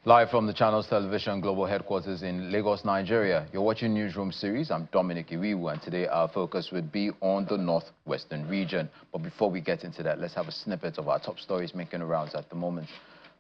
Live from the channel's television global headquarters in Lagos, Nigeria, you're watching Newsroom series. I'm Dominic Iwiwu, and today our focus would be on the northwestern region. But before we get into that, let's have a snippet of our top stories making the rounds at the moment.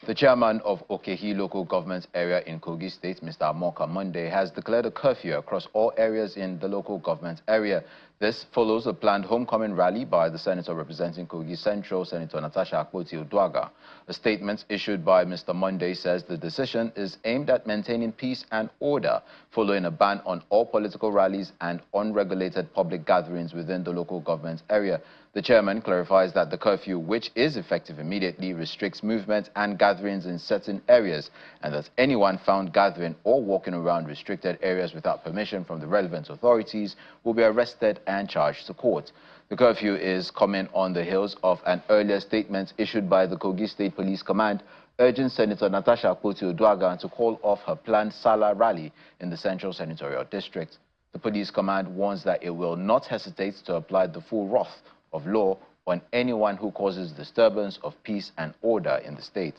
The chairman of Okehi local government area in Kogi State, Mr. Amoka Monday, has declared a curfew across all areas in the local government area. This follows a planned homecoming rally by the senator representing Kogi Central, Senator Natasha Akpoti-Oduaghan. A statement issued by Mr. Monday says the decision is aimed at maintaining peace and order following a ban on all political rallies and unregulated public gatherings within the local government area. The chairman clarifies that the curfew, which is effective immediately, restricts movement and gatherings in certain areas, and that anyone found gathering or walking around restricted areas without permission from the relevant authorities will be arrested and charged to court. The curfew is coming on the heels of an earlier statement issued by the Kogi State Police Command urging Senator Natasha Akpoti-Oduaghan to call off her planned Sallah rally in the Central Senatorial District. The Police Command warns that it will not hesitate to apply the full wrath of law on anyone who causes disturbance of peace and order in the state.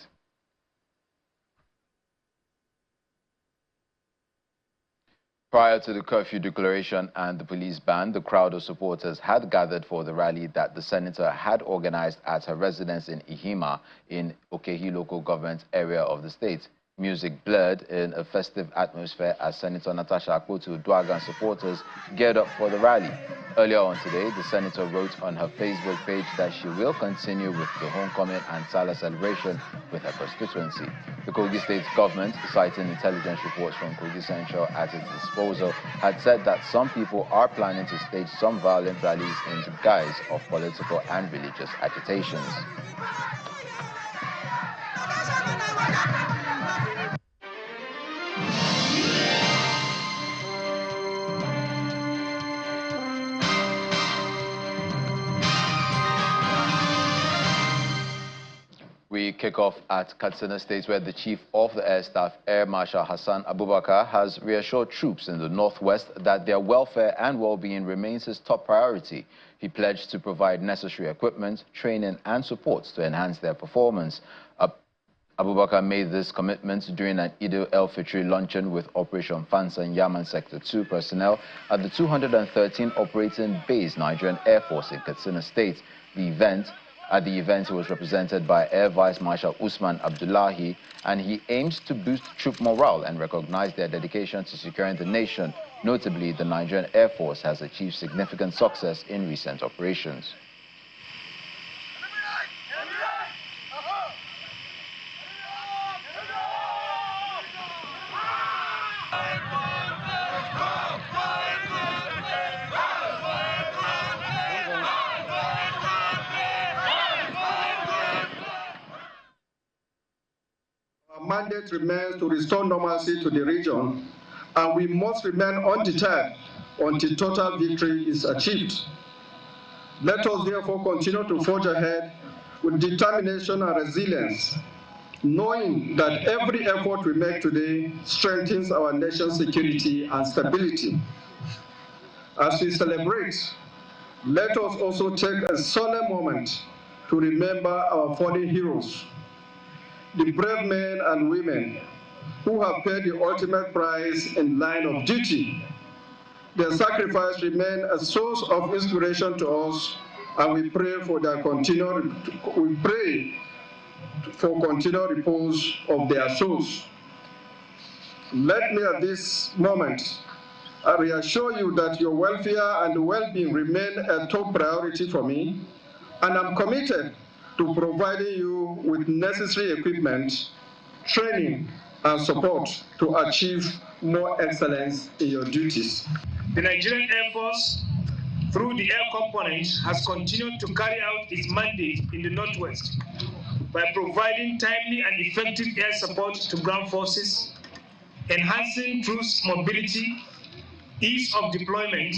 Prior to the curfew declaration and the police ban, the crowd of supporters had gathered for the rally that the senator had organized at her residence in Ihima in Okehi local government area of the state. Music blared in a festive atmosphere as Senator Natasha Akpoti-Oduaghan supporters geared up for the rally. Earlier on today, the senator wrote on her Facebook page that she will continue with the homecoming and Sallah celebration with her constituency. The Kogi State government, citing intelligence reports from Kogi Central at its disposal, had said that some people are planning to stage some violent rallies in the guise of political and religious agitations. We kick off at Katsina State, where the Chief of the Air Staff, Air Marshal Hassan Abubakar, has reassured troops in the northwest that their welfare and well-being remains his top priority. He pledged to provide necessary equipment, training and support to enhance their performance. Abubakar made this commitment during an Eid al-Fitr luncheon with Operation Fansan Yaman Sector 2 personnel at the 213 Operating Base Nigerian Air Force in Katsina State. At the event, he was represented by Air Vice Marshal Usman Abdullahi, and he aims to boost troop morale and recognize their dedication to securing the nation. Notably, the Nigerian Air Force has achieved significant success in recent operations. Our mandate remains to restore normalcy to the region, and we must remain undeterred until total victory is achieved. Let us therefore continue to forge ahead with determination and resilience, knowing that every effort we make today strengthens our nation's security and stability. As we celebrate, let us also take a solemn moment to remember our fallen heroes, the brave men and women who have paid the ultimate price in line of duty. Their sacrifice remains a source of inspiration to us, and we pray for their continued repose of their souls. Let me at this moment reassure you that your welfare and well-being remain a top priority for me, and I'm committed to providing you with necessary equipment, training, and support to achieve more excellence in your duties. The Nigerian Air Force, through the air component, has continued to carry out its mandate in the Northwest by providing timely and effective air support to ground forces, enhancing troops' mobility, ease of deployment,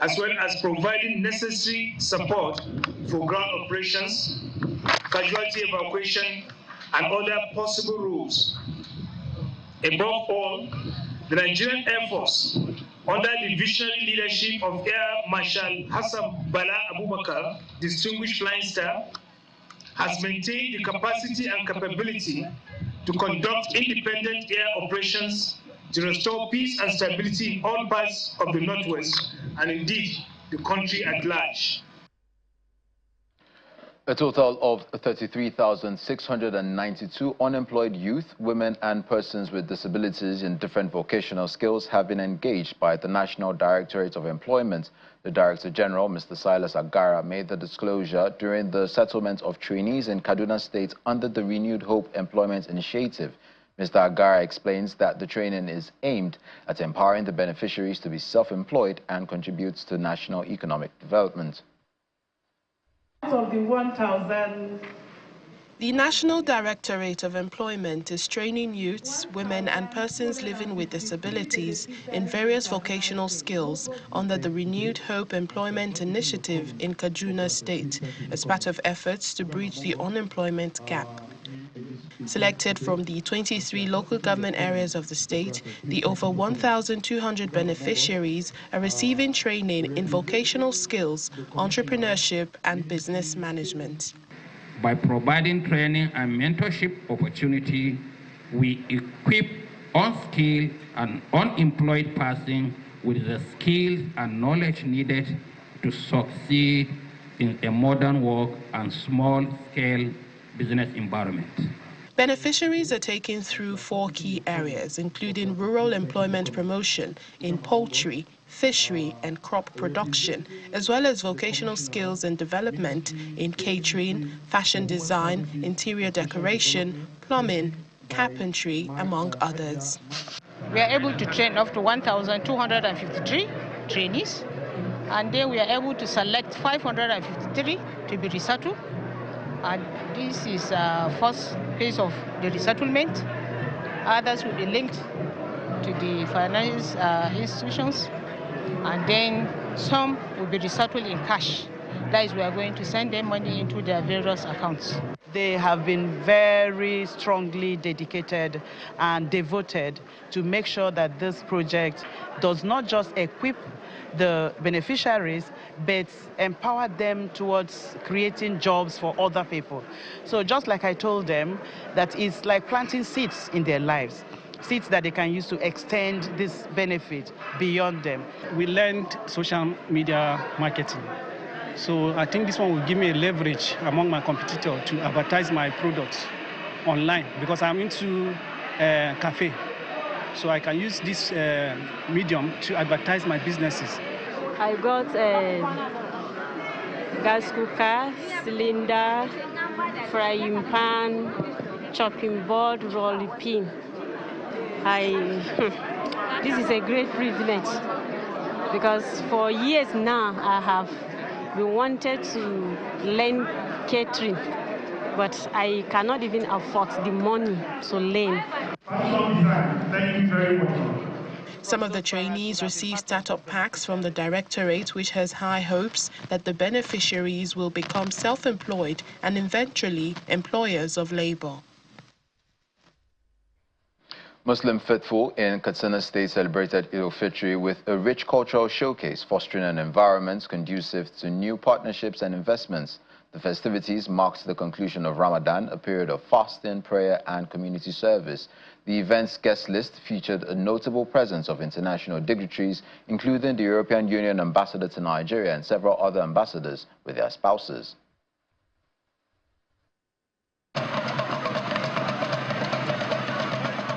as well as providing necessary support for ground operations, casualty evacuation, and other possible roles. Above all, the Nigerian Air Force, under the visionary leadership of Air Marshal Hassan Bala Abubakar, Distinguished Flying Star, has maintained the capacity and capability to conduct independent air operations to restore peace and stability in all parts of the Northwest and indeed the country at large. A total of 33,692 unemployed youth, women and persons with disabilities in different vocational skills have been engaged by the National Directorate of Employment. The Director General, Mr. Silas Agara, made the disclosure during the settlement of trainees in Kaduna State under the Renewed Hope Employment Initiative. Mr. Agara explains that the training is aimed at empowering the beneficiaries to be self-employed and contributes to national economic development. Of the 1,000. The National Directorate of Employment is training youths, women and persons living with disabilities in various vocational skills under the Renewed Hope Employment Initiative in Kaduna State as part of efforts to bridge the unemployment gap. Selected from the 23 local government areas of the state, the over 1,200 beneficiaries are receiving training in vocational skills, entrepreneurship and business management. By providing training and mentorship opportunity, we equip unskilled and unemployed persons with the skills and knowledge needed to succeed in a modern work and small-scale business environment. Beneficiaries are taken through 4 key areas, including rural employment promotion in poultry, fishery and crop production, as well as vocational skills and development in catering, fashion design, interior decoration, plumbing, carpentry, among others. We are able to train up to 1,253 trainees, and then we are able to select 553 to be resettled. And this is first phase of the resettlement. Others will be linked to the finance institutions, and then some will be resettled in cash. That is, we are going to send them money into their various accounts. They have been very strongly dedicated and devoted to make sure that this project does not just equip the beneficiaries, but empower them towards creating jobs for other people. So just like I told them, that it's like planting seeds in their lives, seeds that they can use to extend this benefit beyond them. We learned social media marketing. So I think this one will give me a leverage among my competitors to advertise my products online, because I'm into cafe. So I can use this medium to advertise my businesses. I got a gas cooker, cylinder, frying pan, chopping board, rolling pin. This is a great privilege, because for years now I have been wanted to learn catering, but I cannot even afford the money to learn. Thank you very much. Some of the trainees receive startup packs from the Directorate, which has high hopes that the beneficiaries will become self-employed and eventually employers of labor. Muslim faithful in Katsina State celebrated Eid al-Fitr with a rich cultural showcase, fostering an environment conducive to new partnerships and investments. The festivities marked the conclusion of Ramadan, a period of fasting, prayer and community service. The event's guest list featured a notable presence of international dignitaries, including the European Union ambassador to Nigeria and several other ambassadors with their spouses.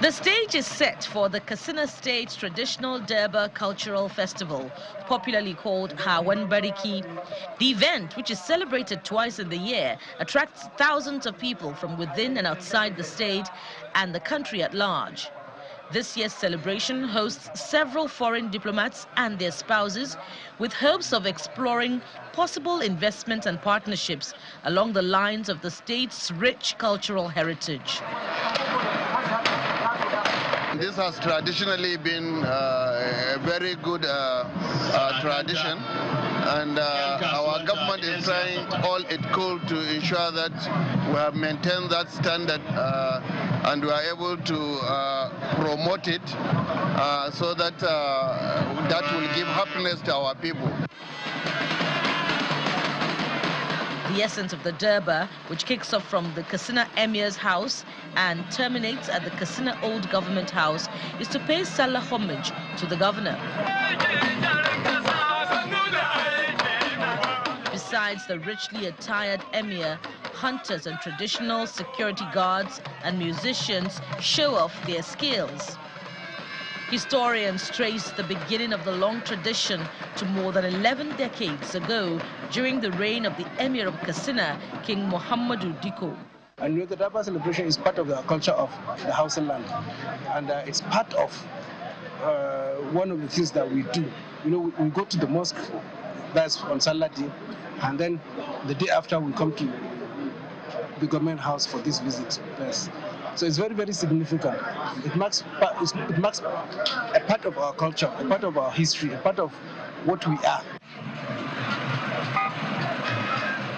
The stage is set for the Katsina State Traditional Durbar Cultural Festival, popularly called Hawan Bariki. The event, which is celebrated twice in the year, attracts thousands of people from within and outside the state and the country at large. This year's celebration hosts several foreign diplomats and their spouses, with hopes of exploring possible investments and partnerships along the lines of the state's rich cultural heritage. This has traditionally been a very good tradition, and our government is trying all it could to ensure that we have maintained that standard and we are able to promote it so that that will give happiness to our people. The essence of the durbar, which kicks off from the Katsina Emir's house and terminates at the Katsina Old Government House, is to pay Sallah homage to the governor. Besides the richly attired Emir, hunters and traditional security guards and musicians show off their skills. Historians trace the beginning of the long tradition to more than 11 decades ago, during the reign of the Emir of Katsina, King Muhammadu Diko. And the durbar celebration is part of the culture of the house and land, and it's part of one of the things that we do. We go to the mosque, that's on Salah Day, and then the day after we come to the government house for this visit. Yes. So it's very, very significant. It marks a part of our culture, a part of our history, a part of what we are.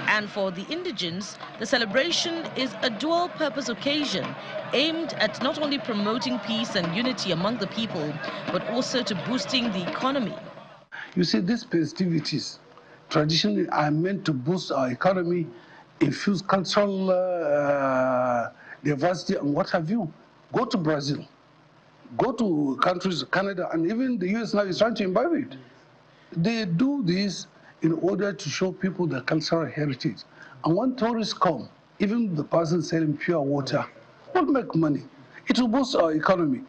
And for the indigents, the celebration is a dual-purpose occasion aimed at not only promoting peace and unity among the people, but also to boosting the economy. You see, these festivities traditionally are meant to boost our economy, infuse cultural diversity and what have you. Go to Brazil, go to countries, Canada, and even the US now is trying to imbibe it. They do this in order to show people their cultural heritage. And when tourists come, even the person selling pure water will make money. It will boost our economy.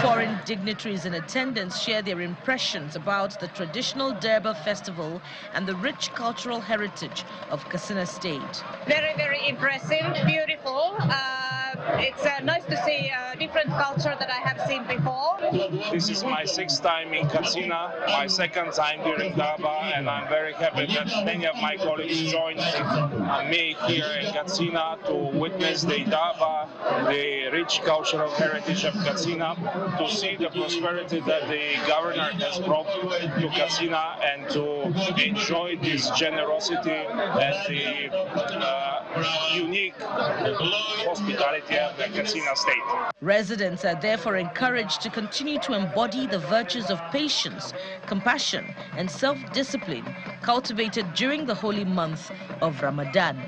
Foreign dignitaries in attendance share their impressions about the traditional Durbar festival and the rich cultural heritage of Katsina State. Very, very impressive, beautiful. It's nice to see a different culture that I have seen before. This is my 6th time in Katsina, my 2nd time during Durbar, and I'm very happy that many of my colleagues joined me here in Katsina to witness the Durbar, the rich cultural heritage of Katsina, to see the prosperity that the governor has brought to Katsina, and to enjoy this generosity and the unique hospitality of the Katsina State. Residents are therefore encouraged to continue to embody the virtues of patience, compassion, and self-discipline cultivated during the holy month of Ramadan.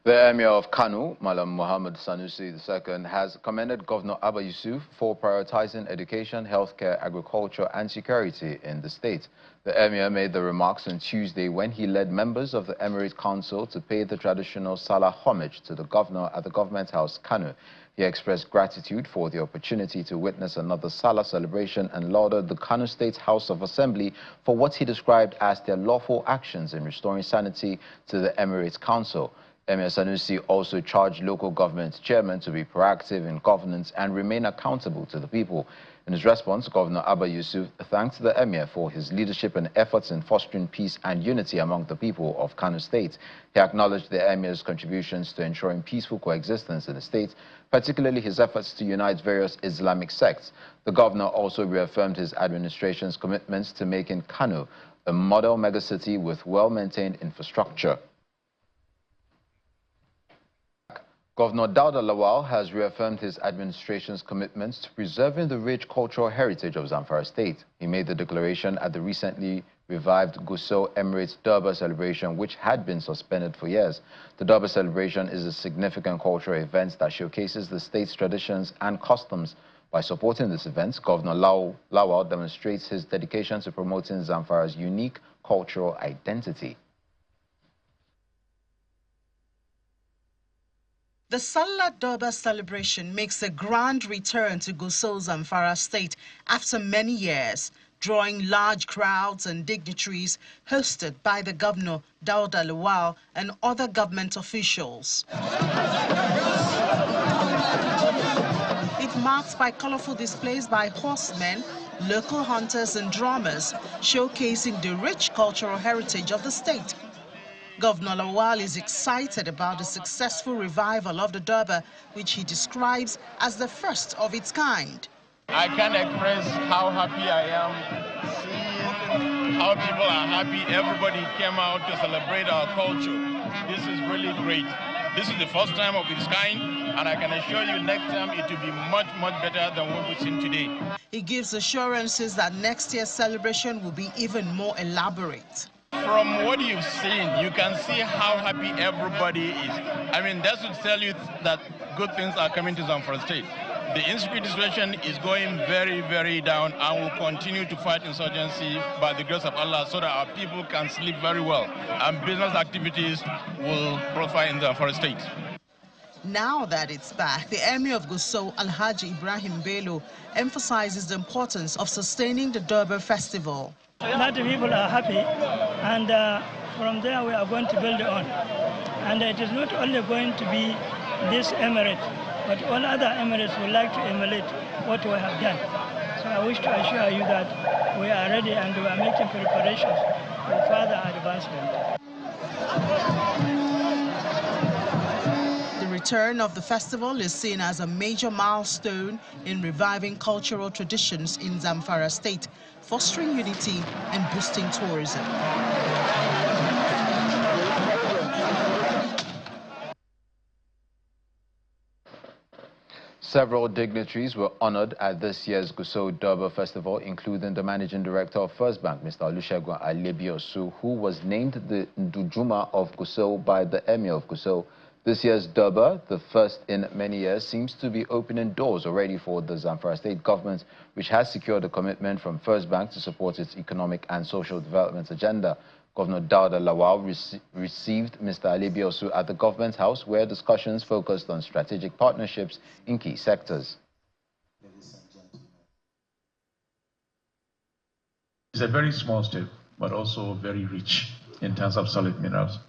The Emir of Kano, Malam Muhammad Sanusi II, has commended Governor Abba Yusuf for prioritizing education, healthcare, agriculture, and security in the state. The Emir made the remarks on Tuesday when he led members of the Emirate Council to pay the traditional Salah homage to the governor at the Government House, Kano. He expressed gratitude for the opportunity to witness another Salah celebration and lauded the Kano State House of Assembly for what he described as their lawful actions in restoring sanity to the Emirate Council. Emir Sanusi also charged local government chairmen to be proactive in governance and remain accountable to the people. In his response, Governor Abba Yusuf thanked the Emir for his leadership and efforts in fostering peace and unity among the people of Kano State. He acknowledged the Emir's contributions to ensuring peaceful coexistence in the state, particularly his efforts to unite various Islamic sects. The governor also reaffirmed his administration's commitments to making Kano a model megacity with well-maintained infrastructure. Governor Dauda Lawal has reaffirmed his administration's commitments to preserving the rich cultural heritage of Zamfara State. He made the declaration at the recently revived Gusau Emirates Durbar celebration, which had been suspended for years. The Durbar celebration is a significant cultural event that showcases the state's traditions and customs. By supporting this event, Governor Lawal demonstrates his dedication to promoting Zamfara's unique cultural identity. The Sallah Durbar celebration makes a grand return to Gusau, Zamfara State after many years, drawing large crowds and dignitaries hosted by the governor, Dauda Lawal, and other government officials. It marks by colorful displays by horsemen, local hunters and drummers, showcasing the rich cultural heritage of the state. Governor Lawal is excited about the successful revival of the Durbar, which he describes as the first of its kind. I can't express how happy I am seeing how people are happy. Everybody came out to celebrate our culture. This is really great. This is the first time of its kind, and I can assure you next time it will be much, much better than what we've seen today. He gives assurances that next year's celebration will be even more elaborate. From what you've seen, you can see how happy everybody is. I mean, that should tell you that good things are coming to Zamfara State. The insecurity situation is going very, very down, and will continue to fight insurgency by the grace of Allah so that our people can sleep very well, and business activities will prosper in Zamfara State. Now that it's back, the Emir of Gusau, Alhaji Ibrahim Bello, emphasizes the importance of sustaining the Durbar festival. That the people are happy, and from there we are going to build on. And it is not only going to be this emirate, but all other emirates would like to emulate what we have done. So I wish to assure you that we are ready and we are making preparations for further advancement. The return of the festival is seen as a major milestone in reviving cultural traditions in Zamfara State, fostering unity and boosting tourism. Several dignitaries were honored at this year's Gusau Durbar Festival, including the Managing Director of First Bank, Mr. Olusegun Alebiosu, who was named the Ndujuma of Gusau by the Emir of Gusau. This year's Durbar, the first in many years, seems to be opening doors already for the Zamfara State government, which has secured a commitment from First Bank to support its economic and social development agenda. Governor Dauda Lawal received Mr. Alebiosu at the government house, where discussions focused on strategic partnerships in key sectors. It's a very small step, but also very rich in terms of solid minerals.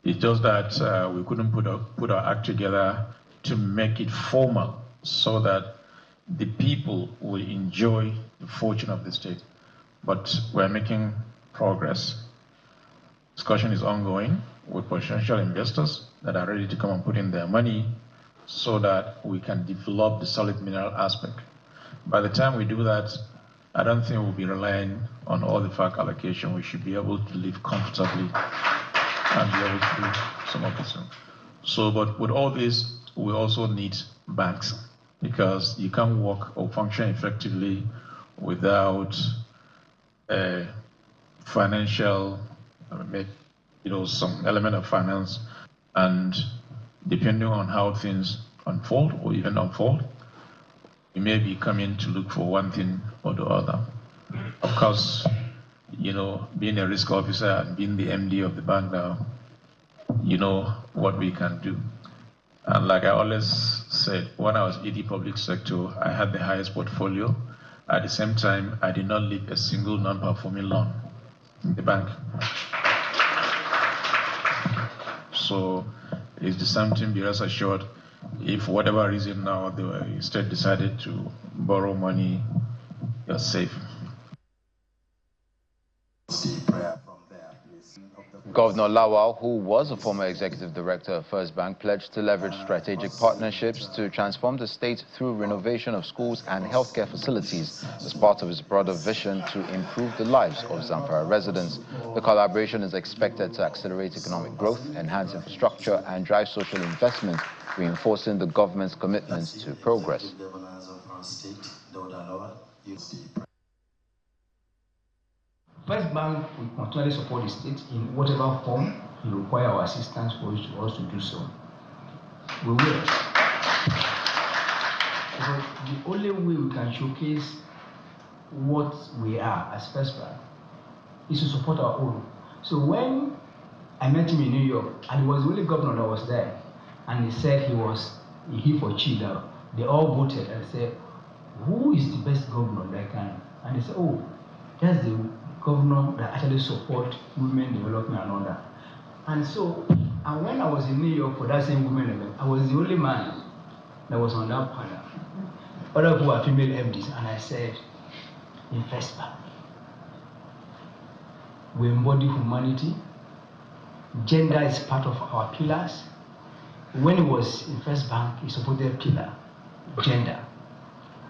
It's just that we couldn't put our act together to make it formal so that the people will enjoy the fortune of the state. But we're making progress. Discussion is ongoing with potential investors that are ready to come and put in their money so that we can develop the solid mineral aspect. By the time we do that, I don't think we'll be relying on all the FAC allocation. We should be able to live comfortably and be able to do some of this. So, but with all this, we also need banks, because you can't work or function effectively without a financial, some element of finance. And depending on how things unfold or even unfold, you may be coming to look for one thing or the other. Of course, being a risk officer and being the MD of the bank now, you know what we can do. And like I always said, when I was ED public sector, I had the highest portfolio. At the same time, I did not leave a single non-performing loan in the bank. So it's the same thing, be rest assured, if for whatever reason now the state decided to borrow money, you're safe. Governor Lawal, who was a former executive director of First Bank, pledged to leverage strategic partnerships to transform the state through renovation of schools and healthcare facilities as part of his broader vision to improve the lives of Zamfara residents. The collaboration is expected to accelerate economic growth, enhance infrastructure, and drive social investment, reinforcing the government's commitments to progress. First Bank will continually support the state in whatever form you require our assistance for us to do so. We will. Because the only way we can showcase what we are as First Bank is to support our own. So when I met him in New York, and he was the only governor that was there, and he said he was here for Chile, they all voted and said, who is the best governor that can? And they said, oh, that's the governor that actually support women development and all that. And so, and when I was in New York for that same women event, I was the only man that was on that panel. Other people were female MDs, and I said, in First Bank, we embody humanity. Gender is part of our pillars. When he was in First Bank, he supported pillar, gender.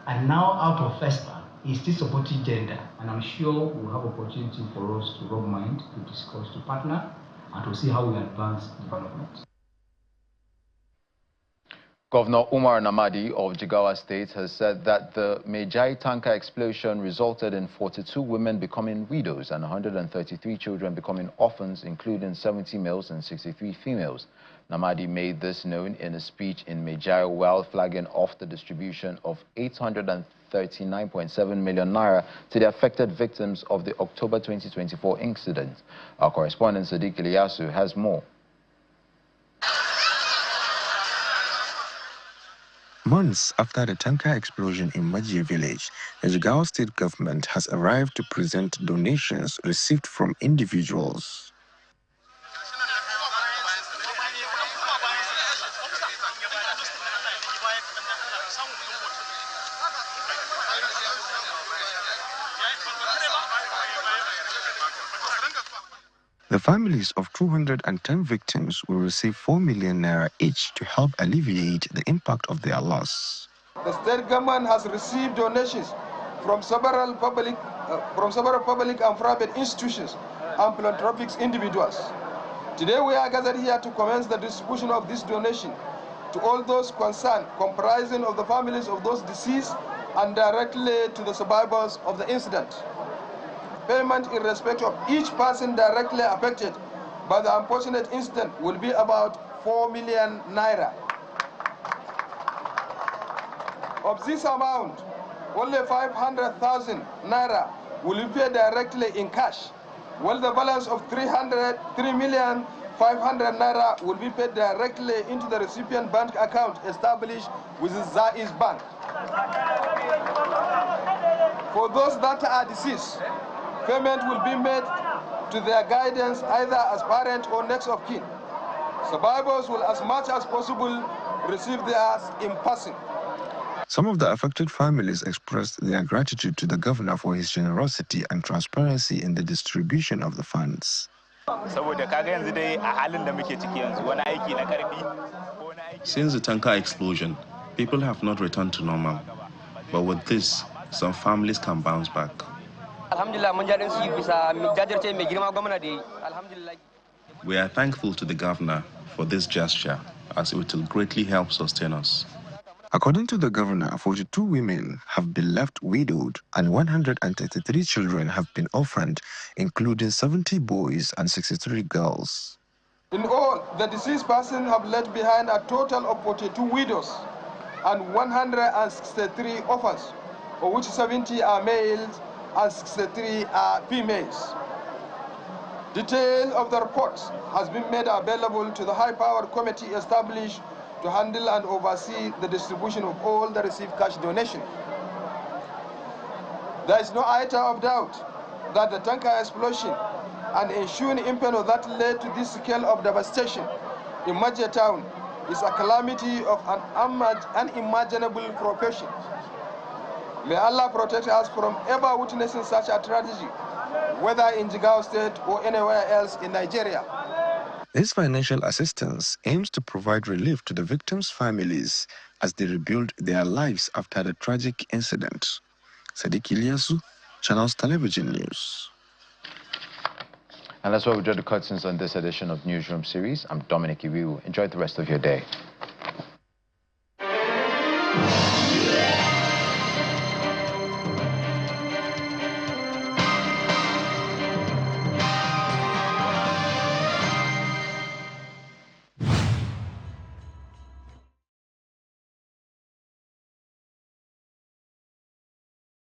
And now out of First Bank, he's still supporting gender, and I'm sure we'll have opportunity for us to rub mind, to discuss, to partner, and to see how we advance development. Governor Umar Namadi of Jigawa State has said that the Mejai tanker explosion resulted in 42 women becoming widows and 133 children becoming orphans, including 70 males and 63 females. Namadi made this known in a speech in Mejai while flagging off the distribution of 839.7 million naira to the affected victims of the October 2024 incident. Our correspondent Sadiq Iliasu has more. Months after the tanker explosion in Maji village, the Jigawa state government has arrived to present donations received from individuals. The families of 210 victims will receive 4 million naira each to help alleviate the impact of their loss. The state government has received donations from several public and private institutions and philanthropic individuals. Today we are gathered here to commence the distribution of this donation to all those concerned, comprising of the families of those deceased and directly to the survivors of the incident. Payment in respect of each person directly affected by the unfortunate incident will be about 4 million naira. Of this amount, only 500,000 naira will be paid directly in cash, while the balance of 3,500,000 naira will be paid directly into the recipient bank account established with the Zai's Bank. For those that are deceased, payment will be made to their guidance either as parent or next of kin. Survivors will as much as possible receive theirs in person. Some of the affected families expressed their gratitude to the governor for his generosity and transparency in the distribution of the funds. Since the tanker explosion, people have not returned to normal. But with this, some families can bounce back. We are thankful to the governor for this gesture, as it will greatly help sustain us. According to the governor, 42 women have been left widowed and 133 children have been orphaned, including 70 boys and 63 girls. In all, the deceased persons have left behind a total of 42 widows and 163 orphans, of which 70 are males and 63 are females. Detail of the report has been made available to the high-powered committee established to handle and oversee the distribution of all the received cash donations. There is no iota of doubt that the tanker explosion and ensuing impact that led to this scale of devastation in Maji town is a calamity of an unimaginable proportion. May Allah protect us from ever witnessing such a tragedy, whether in Jigawa State or anywhere else in Nigeria. This financial assistance aims to provide relief to the victims' families as they rebuild their lives after the tragic incident. Sadiq Iliasu, Channels Television News. And that's why we draw the curtains on this edition of Newsroom series. I'm Dominic Iwiwu. Enjoy the rest of your day.